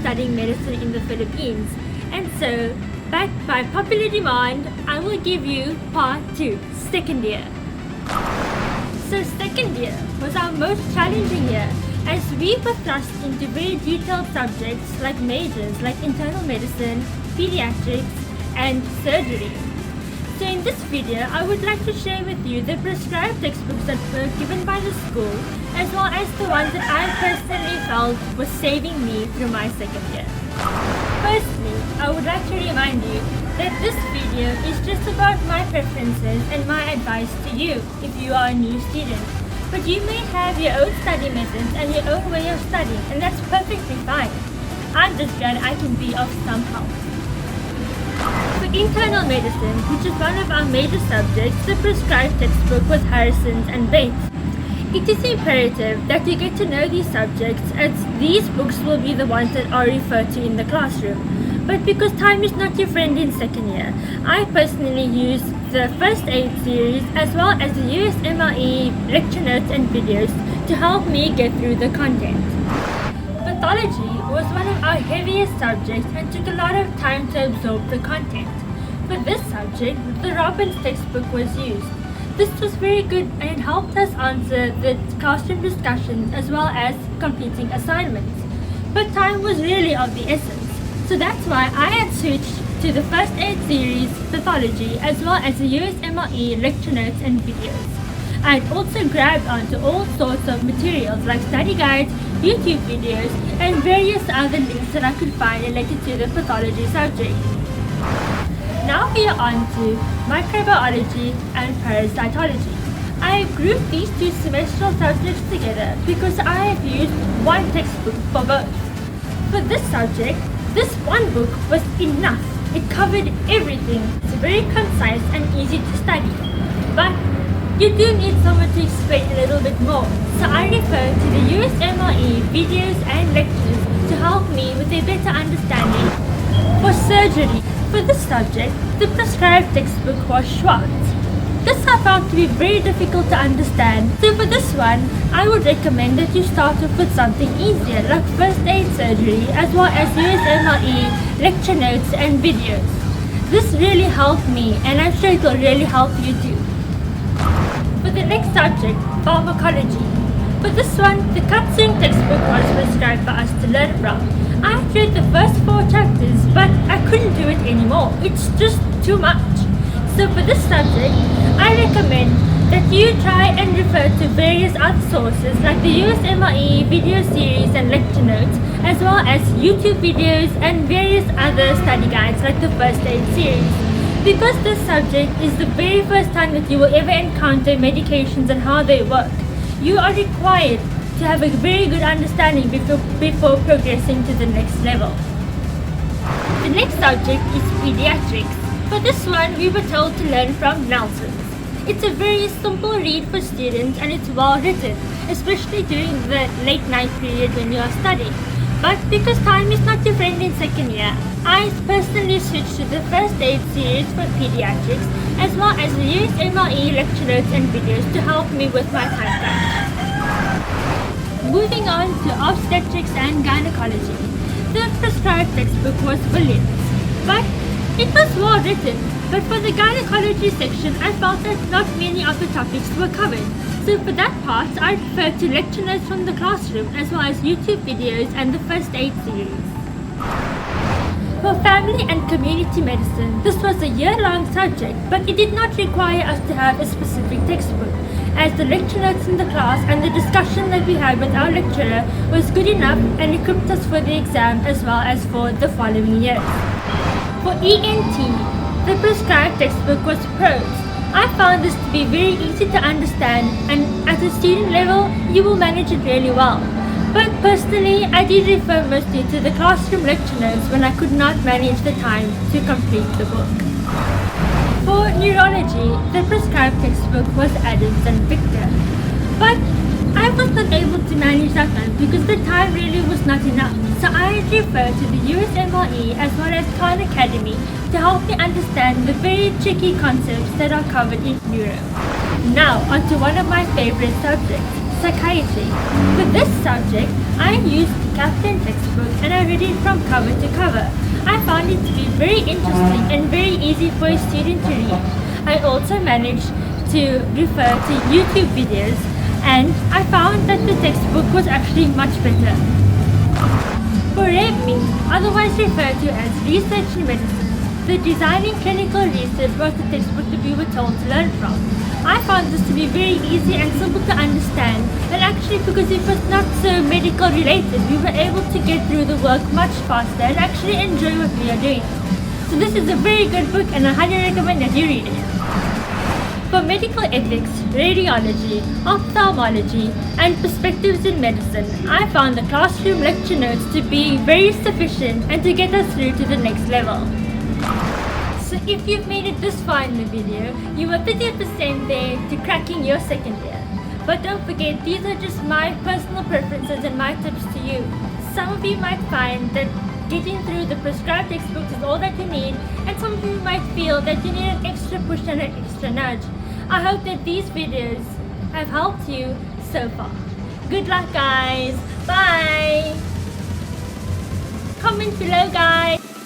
studying medicine in the Philippines. And so, backed by popular demand, I will give you part 2, second year. So second year was our most challenging year as we were thrust into very detailed subjects like majors like internal medicine, pediatrics and surgery. So in this video, I would like to share with you the prescribed textbooks that were given by the school as well as the ones that I personally felt was saving me through my second year. Firstly, I would like to remind you that this video is just about my preferences and my advice to you if you are a new student. But you may have your own study methods and your own way of studying, and that's perfectly fine. I'm just glad I can be of some help. For internal medicine, which is one of our major subjects, the prescribed textbook was Harrison's and Bates. It is imperative that you get to know these subjects as these books will be the ones that are referred to in the classroom. But because time is not your friend in second year, I personally use the first aid series as well as the USMLE lecture notes and videos to help me get through the content. Pathology was one of our heaviest subjects and took a lot of time to absorb the content. For this subject, the Robbins textbook was used. This was very good and it helped us answer the classroom discussions as well as completing assignments. But time was really of the essence, so that's why I had switched to the first aid series, Pathology, as well as the USMLE lecture notes and videos. I had also grabbed onto all sorts of materials like study guides, YouTube videos, and various other links that I could find related to the pathology subject. Now we are on to microbiology and parasitology. I have grouped these two semestral subjects together because I have used one textbook for both. For this subject, this one book was enough. It covered everything. It's very concise and easy to study. But you do need someone to explain a little bit more, so I refer to the USMLE videos and lectures to help me with a better understanding. For surgery, for this subject, the prescribed textbook was Schwartz. This I found to be very difficult to understand, so for this one, I would recommend that you start off with something easier like first aid surgery as well as USMLE lecture notes and videos. This really helped me and I'm sure it will really help you too. For the next subject, pharmacology. For this one, the Katsung textbook was prescribed for us to learn from. I read the first 4 chapters, but I couldn't do it anymore. It's just too much. So for this subject, I recommend that you try and refer to various other sources like the USMLE video series and lecture notes, as well as YouTube videos and various other study guides like the first aid series. Because this subject is the very first time that you will ever encounter medications and how they work, you are required to have a very good understanding before progressing to the next level. The next subject is pediatrics. For this one, we were told to learn from Nelson's. It's a very simple read for students and it's well written, especially during the late night period when you are studying. But because time is not your friend in second year, I personally switched to the first aid series for pediatrics as well as the USMLE lecture notes and videos to help me with my time crunch. Moving on to obstetrics and gynecology. The prescribed textbook was Williams, but it was well written. But for the gynecology section, I felt that not many of the topics were covered. So for that part, I referred to lecture notes from the classroom as well as YouTube videos and the first aid series. For family and community medicine, this was a year-long subject, but it did not require us to have a specific textbook, as the lecture notes in the class and the discussion that we had with our lecturer was good enough and equipped us for the exam as well as for the following years. For ENT, the prescribed textbook was prose. I found this to be very easy to understand and at a student level, you will manage it really well. But personally, I did refer mostly to the classroom lecture notes when I could not manage the time to complete the book. For neurology, the prescribed textbook was Adams and Victor. But I was not able to manage that one because the time really was not enough. So I referred to the USMLE as well as Khan Academy to help me understand the very tricky concepts that are covered in neuro. Now, onto one of my favorite subjects, psychiatry. For this subject, I used the Kaplan textbook and I read read it from cover to cover. I found it to be very interesting and very easy for a student to read. I also managed to refer to YouTube videos, and I found that the textbook was actually much better. For REME, otherwise referred to as Research in Medicine, the Designing Clinical Research was the textbook that we were told to learn from. I found this to be very easy and simple to understand, and actually because it was not so medical related, we were able to get through the work much faster and actually enjoy what we are doing. So this is a very good book and I highly recommend that you read it. For medical ethics, radiology, ophthalmology, and perspectives in medicine, I found the classroom lecture notes to be very sufficient and to get us through to the next level. So if you've made it this far in the video, you are 50% there to cracking your second year. But don't forget, these are just my personal preferences and my tips to you. Some of you might find that getting through the prescribed textbooks is all that you need, and some of you might feel that you need an extra push and an extra nudge. I hope that these videos have helped you so far. Good luck guys! Bye! Comment below guys!